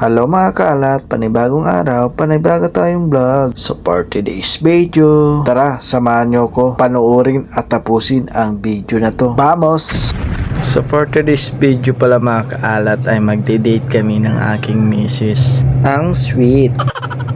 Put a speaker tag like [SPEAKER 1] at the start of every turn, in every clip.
[SPEAKER 1] Hello mga kaalat, panibagong araw, panibago tayong vlog. So for today's video, tara samahan nyo ko panoorin at tapusin ang video na to. Vamos! So for today's video pala mga kaalat ay magde-date kami ng aking misis. Ang sweet!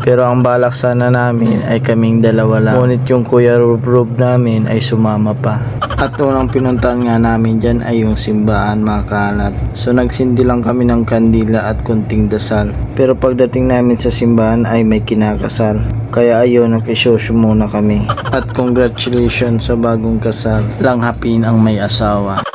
[SPEAKER 1] Pero ang balak sana namin ay kaming dalawa lang. Ngunit yung kuya Rub namin ay sumama pa. At unang pinuntahan nga namin dyan ay yung simbahan mga kaalat. So nagsindi lang kami ng kandila at kunting dasal. Pero pagdating namin sa simbahan ay may kinakasal. Kaya ayun, nakisosyo muna kami. At congratulations sa bagong kasal. Langhapin ang may asawa.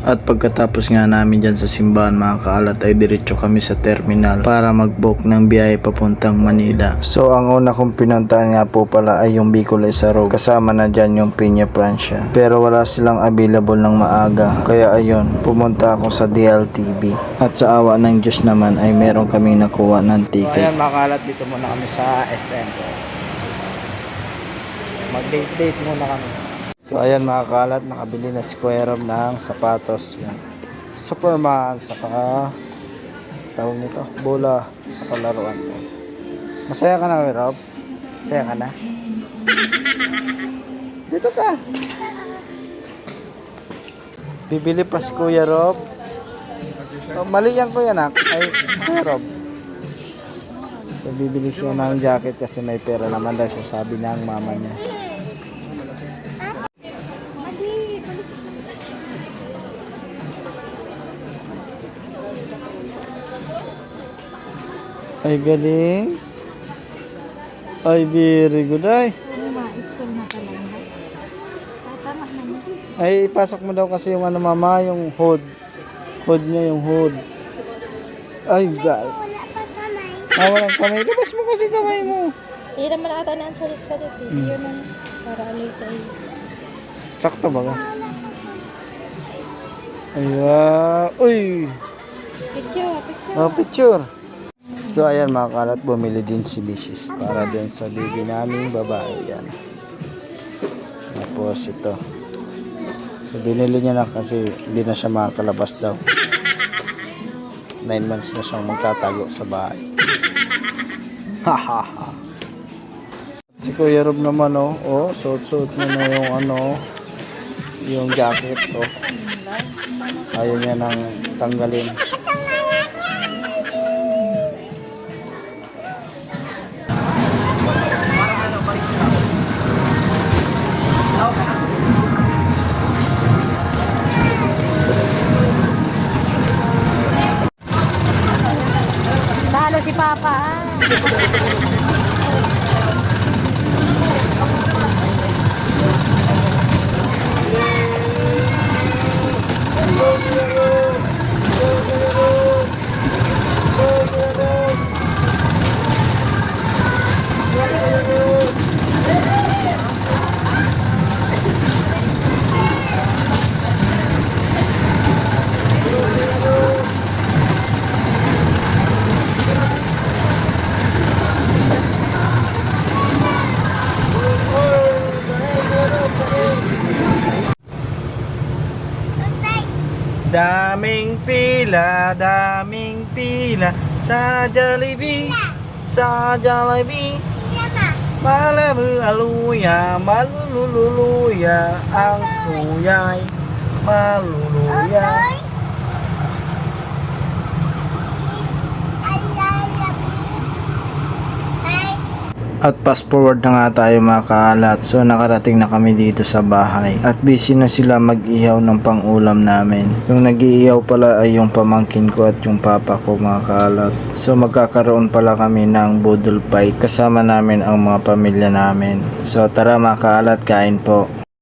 [SPEAKER 1] At pagkatapos nga namin dyan sa simbahan mga kaalat ay diretso kami sa terminal para mag-book ng biyahe papuntang Manila. So ang una kong pinuntahan nga po pala ay yung Bicol Isarog. Kasama na dyan yung Piña Francia. Pero wala silang available ng maaga. Kaya ayun, pumunta ako sa DLTV. At sa awa ng Diyos naman ay meron kaming nakuha ng ticket. Ayan mga kaalat, dito muna kami sa SM. Mag-date muna kami. So ayan mga kalat, nakabili na si Kuya Rob ng sapatos. Yan. Superman, saka tawag nito, bola sa palaruan ko. Masaya ka na Kuya Rob? Masaya ka na? Dito ka. Bibili pa si Kuya Rob. Oh, mali yan Kuya Nak. Ay, Kuya Rob. So bibili siya ng jacket kasi may pera naman daw siya, sabi ng mama niya. Ay, galing. Ay, very good. Ay,
[SPEAKER 2] Ma-school na pala yun. Tama naman.
[SPEAKER 1] ay ipasok mo daw kasi yung ano mama, yung hood. Hood niya, yung hood. Ay, gal.
[SPEAKER 2] Wala pa kamay.
[SPEAKER 1] Walang kamay. Labas mo kasi kamay mo.
[SPEAKER 2] Hindi naman ata na ang salit-salit eh. Yun ang para alay sa iyo.
[SPEAKER 1] Sakto ba ka? Ayan. Uy.
[SPEAKER 2] Picture, picture.
[SPEAKER 1] Oh, picture. So ayan mga kalat, bumili din si Mrs. para din sa baby naming babae. Yan. Tapos ito. So binili niya na kasi hindi na siya makakalabas daw. 9 months na siyang magtatago sa bahay. Hahaha. Si Kuya Rob naman suot-suot niya na yung yung jacket ayaw niya nang tanggalin.
[SPEAKER 2] Talo si Papa. Daming pila sa Jollibee, sa Jollibee. Malamu aluya, malululuya, ang kuyay, maluluya. At fast forward na nga tayo mga kaalat. So nakarating na kami dito sa bahay. At busy na sila mag-ihaw ng pang-ulam namin. Yung nag-iihaw pala ay yung pamangkin ko at yung papa ko mga kaalat. So magkakaroon pala kami ng budol fight. Kasama namin ang mga pamilya namin. So tara mga kaalat, kain po.